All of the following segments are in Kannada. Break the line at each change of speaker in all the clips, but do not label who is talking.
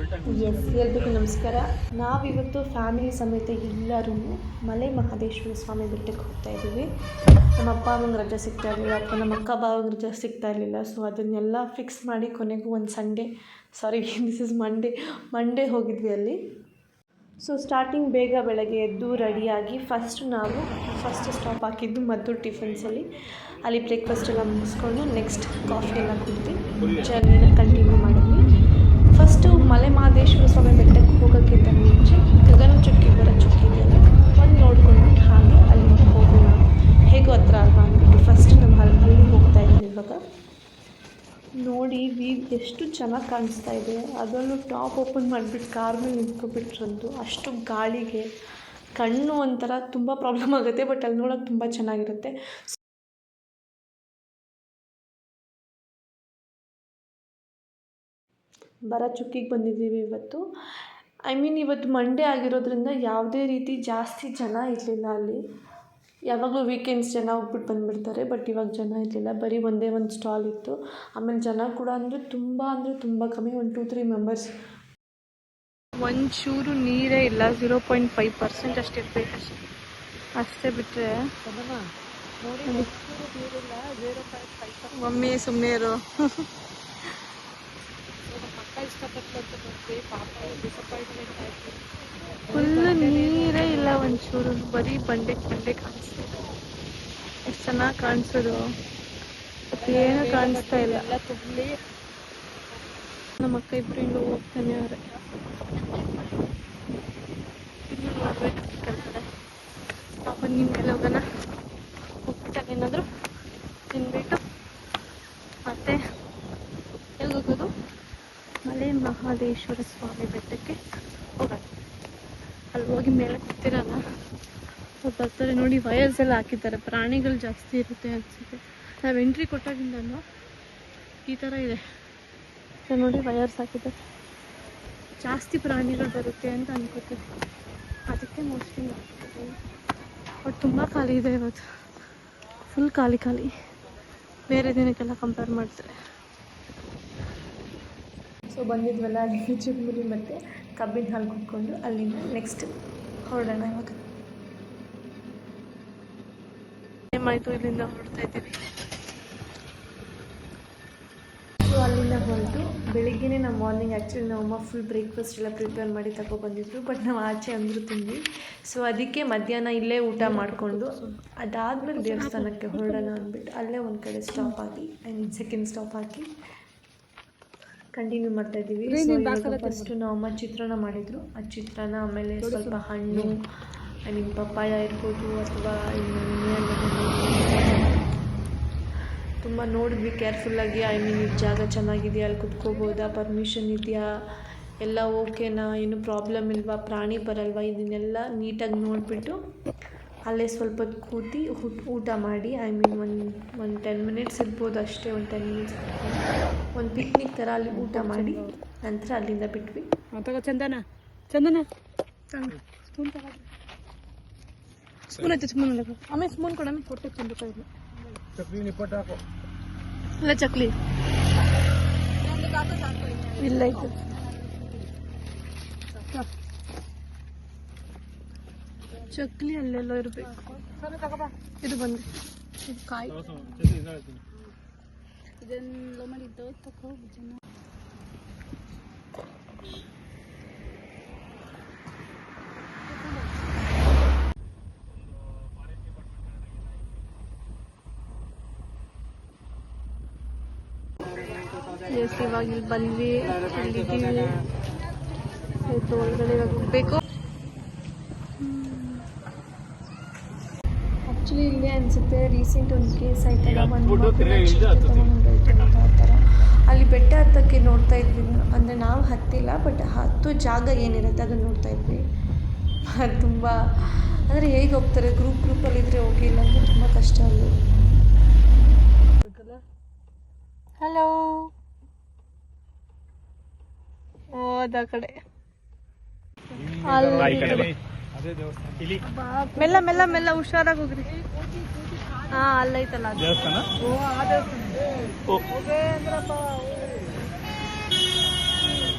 ಎಸ್, ಎಲ್ರಿಗೂ ನಮಸ್ಕಾರ. ನಾವಿವತ್ತು ಫ್ಯಾಮಿಲಿ ಸಮೇತ ಎಲ್ಲರೂ ಮಲೆ ಮಹದೇಶ್ವರ ಸ್ವಾಮಿ ಬೆಟ್ಟಕ್ಕೆ ಹೋಗ್ತಾ ಇದ್ದೀವಿ. ನಮ್ಮ ಅಪ್ಪ ಅಮ್ಮಂಗೆ ರಜೆ ಸಿಗ್ತಾ ಇರಲಿಲ್ಲ, ಅಥವಾ ನಮ್ಮ ಅಕ್ಕ ಬಾವಂಗೆ ರಜೆ ಸಿಗ್ತಾ ಇರಲಿಲ್ಲ. ಸೊ ಅದನ್ನೆಲ್ಲ ಫಿಕ್ಸ್ ಮಾಡಿ ಕೊನೆಗೂ ಒಂದು ದಿಸ್ ಇಸ್ ಮಂಡೇ ಹೋಗಿದ್ವಿ ಅಲ್ಲಿ. ಸೊ ಸ್ಟಾರ್ಟಿಂಗ್ ಬೇಗ ಬೆಳಗ್ಗೆ ಎದ್ದು ರೆಡಿಯಾಗಿ ಫಸ್ಟ್ ಸ್ಟಾಪ್ ಹಾಕಿದ್ದು ಮದ್ದೂರು ಟಿಫನ್ಸಲ್ಲಿ. ಅಲ್ಲಿ ಬ್ರೇಕ್ಫಾಸ್ಟ್ ಎಲ್ಲ ಮುಗಿಸ್ಕೊಂಡು ನೆಕ್ಸ್ಟ್ ಕಾಫಿ ಎಲ್ಲ ಕುಡಿದು ಜರ್ನಿನ ಕಂಟಿನ್ಯೂ ಮಾಡಿದ್ವಿ. ಫಸ್ಟು ಮಲೆ ಮಹದೇಶ್ವರ ಸ್ವಾಮಿ ಬೆಟ್ಟಕ್ಕೆ ಹೋಗೋಕ್ಕಿಂತ ಮುಂಚೆ ಗಗನಚುಕ್ಕಿ ಚುಕ್ಕಿ ಇದೆಯಲ್ಲ, ಒಂದು ನೋಡ್ಕೊಂಡು ಹಾಗೆ ಅಲ್ಲಿ ಹೋಗೋಣ, ಹೇಗೋ ಹತ್ರ ಅಲ್ವಾ ಅಂದ್ಬಿಟ್ಟು ಫಸ್ಟ್ ನಮ್ಮ ಅಲ್ಲಿ ಹೋಗ್ತಾ ಇದ್ದೀವಿ. ಇವಾಗ ನೋಡಿ ವ್ಯೂ ಎಷ್ಟು ಚೆನ್ನಾಗಿ ಕಾಣಿಸ್ತಾ ಇದೆ. ಅದರಲ್ಲೂ ಟಾಪ್ ಓಪನ್ ಮಾಡಿಬಿಟ್ಟು ಕಾರ್ ಮೇಲೆ ನಿಂತ್ಕೊಬಿಟ್ರಂತೂ ಅಷ್ಟು ಗಾಳಿಗೆ ಕಣ್ಣು ಒಂಥರ ತುಂಬ ಪ್ರಾಬ್ಲಮ್ ಆಗುತ್ತೆ. ಬಟ್ ಅಲ್ಲಿ ನೋಡೋಕೆ ತುಂಬ ಚೆನ್ನಾಗಿರುತ್ತೆ. ಬರ ಚುಕ್ಕಿಗೆ ಬಂದಿದ್ದೀವಿ ಇವತ್ತು. ಇವತ್ತು ಮಂಡೇ ಆಗಿರೋದ್ರಿಂದ ಯಾವುದೇ ರೀತಿ ಜಾಸ್ತಿ ಜನ ಇರಲಿಲ್ಲ ಅಲ್ಲಿ. ಯಾವಾಗಲೂ ವೀಕೆಂಡ್ಸ್ ಜನ ಹೋಗ್ಬಿಟ್ಟು ಬಂದುಬಿಡ್ತಾರೆ, ಬಟ್ ಇವಾಗ ಜನ ಇರಲಿಲ್ಲ. ಬರೀ ಒಂದೇ ಒಂದು ಸ್ಟಾಲ್ ಇತ್ತು. ಆಮೇಲೆ ಜನ ಕೂಡ ತುಂಬ ಕಮ್ಮಿ, 1-2-3 ಮೆಂಬರ್ಸ್. ಒಂಚೂರು ನೀರೇ ಇಲ್ಲ, 0.5% ಅಷ್ಟಿರ್ಬೇಕು ಅಷ್ಟೇ. ಬಿಟ್ಟರೆ ಮಮ್ಮಿ ಸುಮ್ಮನೆ ಇರು. ಫುಲ್ಲು ನೀರೇ ಇಲ್ಲ ಒಂಚೂರು, ಬರೀ ಬಂಡೆ ಕಾಣಿಸ್ತಿದೆ. ಎಷ್ಟು ಚೆನ್ನಾಗಿ ಕಾಣಿಸೋದು, ಏನು ಕಾಣಿಸ್ತಾ ಇಲ್ಲ. ನಮ್ಮ ಅಕ್ಕ ಇಬ್ಬರು ಇನ್ನು ಹೋಗ್ತಾನೆ ಅವ್ರೆ. ಇನ್ನು ನೋಡ್ಬೇಕು ಕಲ್ತಾರೆ. ಪಾಪ ನಿಮ್ಗೆಲ್ಲ ಹೋಗೋಣ, ಹೋಗ್ಬಿಟ್ಟಾಗ ಏನಾದರೂ ತಿನ್ಬಿಟ್ಟು ಮತ್ತೆ ಎಲ್ಲಿ ಹೋಗೋದು, ಮಲೆ ಮಹದೇಶ್ವರ ಸ್ವಾಮಿ ಬೆಟ್ಟಕ್ಕೆ ಹೋಗೋಣ. ಅಲ್ಲಿ ಹೋಗಿ ಮೇಲೆ ಕೂತಿರಲ್ಲ, ಬರ್ತಾರೆ ನೋಡಿ. ವಯರ್ಸ್ ಎಲ್ಲ ಹಾಕಿದ್ದಾರೆ, ಪ್ರಾಣಿಗಳು ಜಾಸ್ತಿ ಇರುತ್ತೆ ಅನಿಸುತ್ತೆ. ನಾವು ಎಂಟ್ರಿ ಕೊಟ್ಟಾಗಿಂದ ಈ ಥರ ಇದೆ ನೋಡಿ, ವಯರ್ಸ್ ಹಾಕಿದ್ದಾರೆ. ಜಾಸ್ತಿ ಪ್ರಾಣಿಗಳು ಬರುತ್ತೆ ಅಂತ ಅನ್ಕೋತೀವಿ, ಅದಕ್ಕೆ ಮೋಸ್ಟ್ಲಿ ಬಟ್ ತುಂಬ ಖಾಲಿ ಇದೆ ಇವತ್ತು, ಫುಲ್ ಖಾಲಿ ಬೇರೆ ದಿನಕ್ಕೆಲ್ಲ ಕಂಪೇರ್ ಮಾಡ್ತಾರೆ. ಸೊ ಬಂದಿದ್ವಲ್ಲ, ಅಲ್ಲಿ ಚುರುಮುರಿ ಮತ್ತು ಕಬ್ಬಿನ ಹಾಲು ಕುಟ್ಕೊಂಡು ಅಲ್ಲಿಂದ ನೆಕ್ಸ್ಟ್ ಹೊರಡೋಣ. ಇವಾಗ ಏನಾಯಿತು, ಇಲ್ಲಿಂದ ಹೊರಡ್ತಾ ಇದ್ದೀವಿ. ಸೊ ಅಲ್ಲಿಂದ ಹೊರಟು ಬೆಳಿಗ್ಗೆನೇ ನಾವು ಮಾರ್ನಿಂಗ್ ಆ್ಯಕ್ಚುಲಿ ನಮ್ಮಮ್ಮ ಫುಲ್ ಬ್ರೇಕ್ಫಾಸ್ಟ್ ಎಲ್ಲ ಪ್ರಿಪೇರ್ ಮಾಡಿ ತಗೊಬಂದಿದ್ರು. ಬಟ್ ನಾವು ಆಚೆ ಅಂದರೂ ತಿಂದ್ವಿ. ಸೊ ಅದಕ್ಕೆ ಮಧ್ಯಾಹ್ನ ಇಲ್ಲೇ ಊಟ ಮಾಡಿಕೊಂಡು ಅದಾದಮೇಲೆ ದೇವಸ್ಥಾನಕ್ಕೆ ಹೊರಡೋಣ ಅಂದ್ಬಿಟ್ಟು ಅಲ್ಲೇ ಒಂದು ಕಡೆ ಸ್ಟಾಪ್ ಆಗಿ ಸೆಕೆಂಡ್ ಸ್ಟಾಪ್ ಹಾಕಿ ಕಂಟಿನ್ಯೂ ಮಾಡ್ತಾ ಇದ್ದೀವಿ. ಫಸ್ಟು ನಮ್ಮಮ್ಮ ಚಿತ್ರಾನ್ನ ಮಾಡಿದರು. ಆ ಚಿತ್ರಾನ್ನ ಆಮೇಲೆ ಸ್ವಲ್ಪ ಹಣ್ಣು, ಪಪ್ಪಾಯ ಇರ್ಬೋದು, ಅಥವಾ ಇನ್ನು ತುಂಬ ನೋಡಿದ್ವಿ ಕೇರ್ಫುಲ್ಲಾಗಿ. ಇದು ಜಾಗ ಚೆನ್ನಾಗಿದೆಯಾ, ಅಲ್ಲಿ ಕುತ್ಕೋಬೋದಾ, ಪರ್ಮಿಷನ್ ಇದೆಯಾ, ಎಲ್ಲ ಓಕೆನಾ, ಏನು ಪ್ರಾಬ್ಲಮ್ ಇಲ್ವಾ, ಪ್ರಾಣಿ ಬರಲ್ವಾ, ಇದನ್ನೆಲ್ಲ ನೀಟಾಗಿ ನೋಡಿಬಿಟ್ಟು ಅಲ್ಲೇ ಸ್ವಲ್ಪ ಹೊತ್ತು ಕೂತಿ ಊಟ ಮಾಡಿ ಒಂದು 10 ಮಿನಿಟ್ಸ್ ಇರ್ಬೋದು ಅಷ್ಟೇ. ಒಂದು 10 ಮಿನಿಟ್ಸ್ ಒಂದು ಪಿಕ್ನಿಕ್ ಥರ ಅಲ್ಲಿ ಊಟ ಮಾಡಿ ನಂತರ ಅಲ್ಲಿಂದ ಬಿಟ್ವಿ. ಚಂದನ ಸ್ಪೂನ್ ಐತೆ, ಸ್ಪೂನ್ ಆಮೇಲೆ ಸ್ಪೂನ್ ಕೊಡಮೆ ಕೊಟ್ಟೆ ಚಂದ ಇಲ್ಲ ಚಕ್ಲಿ ಇಲ್ಲ ಇತ್ತು. ಚಕ್ಲಿ ಅಲ್ಲೆಲ್ಲ ಇರಬೇಕು. ಇದು ಬಂದು ಇದು ಕಾಯಿ ಇದೆಲ್ಲ ಮಾಡಿದ್ದು ತಗೋ ಜನ. ಇವಾಗ ಇಲ್ಲಿ ಬಂದ್ವಿ, ಇಲ್ಲಿದ್ದೀವಿ. ಒಳಗಡೆ ಇವಾಗ ಹೋಗ್ಬೇಕು. ಆ್ಯಕ್ಚುಲಿ ಇಲ್ಲೇ ಅನಿಸುತ್ತೆ ರೀಸೆಂಟ್ ಒಂದು ಕೇಸ್ ಆಯ್ತಲ್ಲ, ಒಂದು ತಗೊಂಡೋಯ್ತು ಅಂತ ಆ ಥರ. ಅಲ್ಲಿ ಬೆಟ್ಟ ಹತ್ತಕ್ಕೆ ನೋಡ್ತಾ ಇದ್ವಿ, ಅಂದರೆ ನಾವು ಹತ್ತಿಲ್ಲ, ಬಟ್ ಹತ್ತೋ ಜಾಗ ಏನಿರುತ್ತೆ ಅದನ್ನು ನೋಡ್ತಾ ಇದ್ವಿ. ತುಂಬ ಅಂದರೆ ಹೇಗೆ ಹೋಗ್ತಾರೆ, ಗ್ರೂಪಲ್ಲಿದ್ದರೆ ಹೋಗಿಲ್ಲ ಅಂದರೆ ತುಂಬ ಕಷ್ಟ ಅಲ್ಲಿ. ಹಲೋ ಹೋದ ಕಡೆ ಮೆಲ್ಲ ಹುಷಾರಾಗಿ ಹೋಗ್ರಿ. ಅಲ್ಲೈತಲ್ಲ ದೇವಸ್ಥಾನ.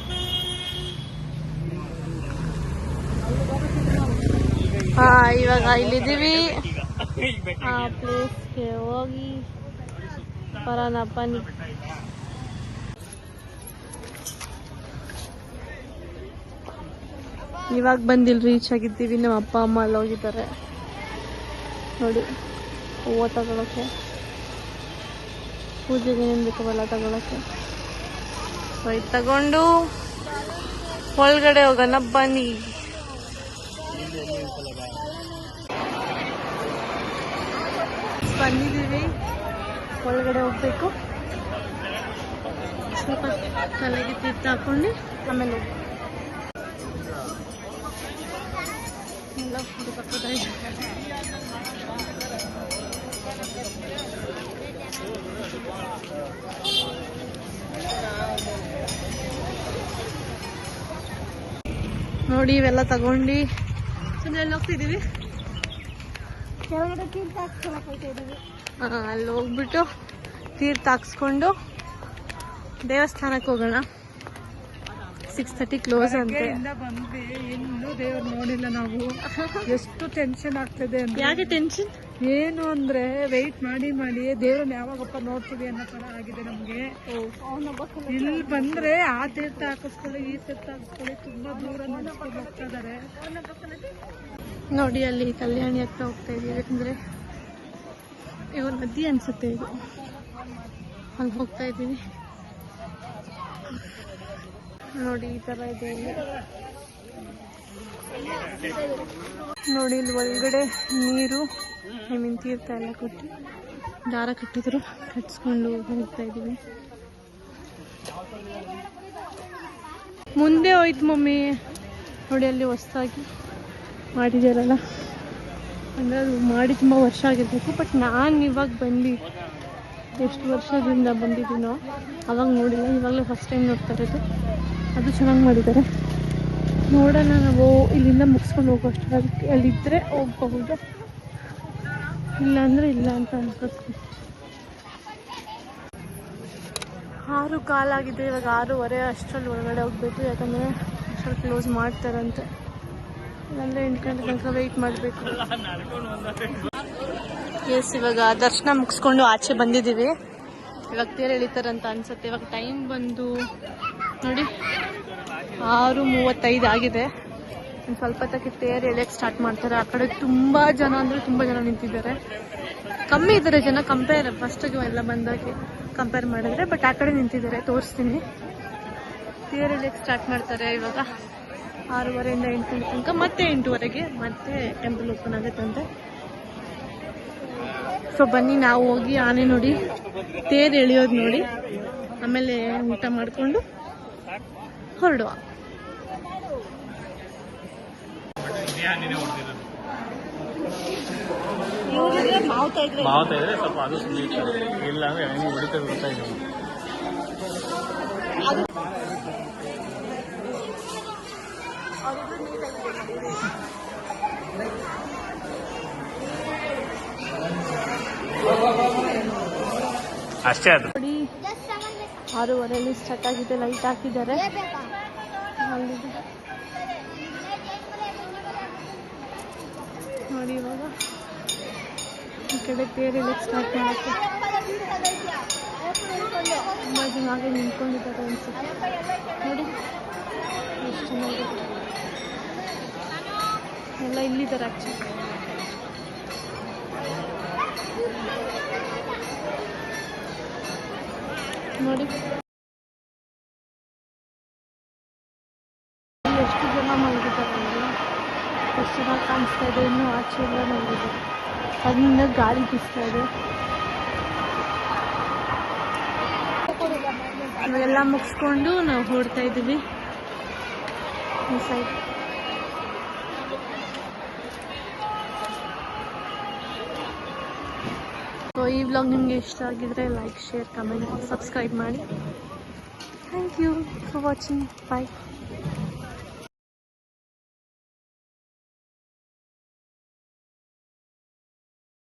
ಇವಾಗ ಇಲ್ಲಿದ್ದೀವಿ. ಆ ಪ್ಲೇಸ್ಗೆ ಹೋಗಿ ಬರೋಣ ಬನ್ನಿ. ಇವಾಗ ಬಂದಿಲ್ಲಿ ರೀಚ್ ಆಗಿದ್ದೀವಿ. ನಮ್ಮ ಅಪ್ಪ ಅಮ್ಮ ಅಲ್ಲಿ ಹೋಗಿದ್ದಾರೆ ನೋಡಿ, ಹೂವು ತಗೊಳಕ್ಕೆ, ಪೂಜೆಗೆ ಏನೇನು ಬೇಕವಲ್ಲ ತಗೊಳಕ್ಕೆ. ಇದು ತಗೊಂಡು ಒಳಗಡೆ ಹೋಗೋಣ ಬನ್ನಿ. ಬಂದಿದ್ದೀವಿ, ಒಳಗಡೆ ಹೋಗ್ಬೇಕು. ಸ್ವಲ್ಪ ತಲೆಗೆ ತೀರ್ಥ ಹಾಕೊಂಡು ಆಮೇಲೆ ಎಲ್ಲ ನೋಡಿ ಇವೆಲ್ಲ ತಗೊಂಡು ಎಲ್ಲಿ ಹೋಗ್ತಿದ್ದೀವಿ. ಕೆಳಗಡೆ ತೀರ್ಥ ಹಾಕ್ಸ್ಕೊಳಕ್ ಹೋಗ್ತಿದ್ದೀವಿ. ಅಲ್ಲಿ ಹೋಗ್ಬಿಟ್ಟು ತೀರ್ಥ ಹಾಕ್ಸ್ಕೊಂಡು ದೇವಸ್ಥಾನಕ್ಕೆ ಹೋಗೋಣ. 6:30 ಕ್ಲೋಸ್ ಅಂತೆ.
ಬಂದ್ವಿ, ಇನ್ನೂ ದೇವ್ರು ನೋಡಿಲ್ಲ ನಾವು. ಎಷ್ಟು ಟೆನ್ಷನ್ ಆಗ್ತದೆ ಅಂದ್ರೆ.
ಯಾಕೆ ಟೆನ್ಷನ್?
ಏನು ಅಂದ್ರೆ ವೆಯ್ಟ್ ಮಾಡಿ ಮಾಡಿ ದೇವ್ರನ್ನ ಯಾವಾಗಪ್ಪ ನೋಡ್ತೀವಿ ಅನ್ನೋ ತರ ಆಗಿದೆ ನಮ್ಗೆ. ಇಲ್ಲಿ ಬಂದ್ರೆ ಆ ತೀರ್ಥ ಹಾಕಿಸ್ಕೊಳ್ಳಿ, ಈ ತೀರ್ಥ ಹಾಕಿಸ್ಕೊಳ್ಳಿ, ತುಂಬಾ ದೂರ ನಡೆಸ್ಕೊಂಡು ಹೋಗ್ತಾ ಇದಾರೆ.
ನೋಡಿ ಅಲ್ಲಿ ಕಲ್ಯಾಣಿ ಹತ್ರ ಹೋಗ್ತಾ ಇದೀವಿ. ಅಂದ್ರೆ ಇವ್ರ ನದಿ ಅನ್ಸುತ್ತೆ ಇದು, ಅಲ್ಲಿ ಹೋಗ್ತಾ ಇದ್ದೀವಿ. ನೋಡಿ ಈ ತರ ಇದೆ ಇಲ್ಲಿ. ನೋಡಿ ಇಲ್ಲಿ ಒಳಗಡೆ ನೀರು, ತೀರ್ಥ ಎಲ್ಲ ಕೊಟ್ಟು ದಾರ ಕಟ್ಟಿದ್ರು, ಕಟ್ಸ್ಕೊಂಡು ಹೋಗ್ತಾ ಇದೀವಿ. ಮುಂದೆ ಹೋಯ್ತು ಮಮ್ಮಿ. ನೋಡಿ ಅಲ್ಲಿ ಹೊಸದಾಗಿ ಮಾಡಿದಾರಲ್ಲ, ಅಂದರೆ ಅದು ಮಾಡಿ ತುಂಬ ವರ್ಷ ಆಗಿರ್ಬೇಕು. ಬಟ್ ನಾನು ಇವಾಗ ಬಂದು ಎಷ್ಟು ವರ್ಷದಿಂದ ಬಂದಿದ್ದೀನೋ ಅವಾಗ ನೋಡಿಲ್ಲ, ಇವಾಗಲೇ ಫಸ್ಟ್ ಟೈಮ್ ನೋಡ್ತಾ ಇರೋದು. ಅದು ಚೆನ್ನಾಗಿ ಮಾಡಿದ್ದಾರೆ. ನೋಡೋಣ, ನಾವು ಇಲ್ಲಿಂದ ಮುಗಿಸ್ಕೊಂಡು ಹೋಗೋಷ್ಟು ಅದಕ್ಕೆ ಅಲ್ಲಿದ್ದರೆ ಹೋಗ್ಬಹುದು, ಇಲ್ಲ ಅಂದರೆ ಇಲ್ಲ ಅಂತ ಅನ್ಕೋತೀನಿ. 6 ಕಾಲಾಗಿದೆ, ಇವಾಗ 6:30 ಅಷ್ಟರಲ್ಲಿ ಒಳಗಡೆ ಹೋಗ್ಬೇಕು. ಯಾಕಂದರೆ ಅಷ್ಟರಲ್ಲಿ ಕ್ಲೋಸ್ ಮಾಡ್ತಾರಂತೆ, ಇಲ್ಲಾಂದರೆ 8 ಗಂಟೆ ತನಕ ವೆಯ್ಟ್ ಮಾಡಬೇಕು. ಎಸ್, ಇವಾಗ ದರ್ಶನ ಮುಗಿಸ್ಕೊಂಡು ಆಚೆ ಬಂದಿದ್ದೀವಿ. ಇವಾಗ ತೇರು ಎಳಿತಾರಂತ ಅನ್ಸುತ್ತೆ. ಇವಾಗ ಟೈಮ್ ಬಂದು ನೋಡಿ 6:35 ಆಗಿದೆ. ಒಂದು ಸ್ವಲ್ಪ ಹೊತ್ತಕ್ಕೆ ತೇರು ಎಳೆಯಕ್ಕೆ ಸ್ಟಾರ್ಟ್ ಮಾಡ್ತಾರೆ. ಆ ಕಡೆ ತುಂಬ ಜನ ಅಂದರೆ ತುಂಬ ಜನ ನಿಂತಿದ್ದಾರೆ. ಕಮ್ಮಿ ಇದ್ದಾರೆ ಜನ ಫಸ್ಟಿಗೆ ಎಲ್ಲ ಬಂದಾಗೆ ಕಂಪೇರ್ ಮಾಡಿದ್ರೆ. ಬಟ್ ಆ ಕಡೆ ನಿಂತಿದ್ದಾರೆ, ತೋರಿಸ್ತೀನಿ. ತೇರು ಎಳೆಯಕ್ಕೆ ಸ್ಟಾರ್ಟ್ ಮಾಡ್ತಾರೆ ಇವಾಗ 6:30ಇಂದ 8 ಗಂಟೆ ತನಕ. ಮತ್ತೆ 8:30ಗೆ ಮತ್ತೆ ಟೆಂಪಲ್ ಓಪನ್ ಆಗುತ್ತಂತೆ. ಸೊ ಬನ್ನಿ, ನಾವು ಹೋಗಿ ಆನೆ ನೋಡಿ, ತೇರು ಎಳೆಯೋದು ನೋಡಿ, ಆಮೇಲೆ ಊಟ ಮಾಡಿಕೊಂಡು ಹೊರಡುವ. ಮಾವುತ ಇದ್ರೆ ಸ್ವಲ್ಪ ಅದು ಇಲ್ಲ ಅಂದ್ರೆ ಹೊಡಿತಾ ಬರ್ತಾ ಇದ್ದೀವಿ. ಅಷ್ಟೇ ಅದು ನೋಡಿ. 6:30 ಸ್ಟಾರ್ಟ್ ಆಗಿದೆ, ಲೈಟ್ ಹಾಕಿದ್ದಾರೆ. ನೋಡಿ ಇವಾಗ ಈ ಕಡೆ ತೇರೆಲ್ಲ ಸ್ಟಾರ್ಟ್ ಮಾಡುತ್ತೆ. ತುಂಬ ಜನ ಹಾಗೆ ನಿಂತ್ಕೊಂಡಿದ್ದಾರೆ ಅನ್ಸುತ್ತೆ. ನೋಡಿ ಎಷ್ಟು ಚೆನ್ನಾಗಿದೆ, ಎಲ್ಲ ಇಲ್ಲಿದ್ದಾರೆ ಆ್ಯಕ್ಚುಲಿ. ನೋಡಿ ಎಷ್ಟು ಜನ ಮಲಗಿದ್ದಾರೆ ಅಂದರೆ, ಎಷ್ಟು ಚೆನ್ನಾಗಿ ಕಾಣಿಸ್ತಾ ಇದೆ. ಇನ್ನೂ ಆಚೆ ಎಲ್ಲ ಮಲಗಿದ್ದಾರೆ, ಅದರಿಂದ ಗಾಳಿ ಬೀಸ್ತಾ ಇದೆ. ಇವೆಲ್ಲ ಮುಗಿಸ್ಕೊಂಡು ನಾವು ಹೊರಡ್ತಾ ಇದ್ದೀವಿ ಈ ಸೈಡ್. ಸೊ ಈ ವ್ಲಾಗ್ ನಿಮಗೆ ಇಷ್ಟ ಆಗಿದ್ರೆ ಲೈಕ್, ಶೇರ್, ಕಮೆಂಟ್, ಸಬ್ಸ್ಕ್ರೈಬ್ ಮಾಡಿ. Thank you for watching. Bye.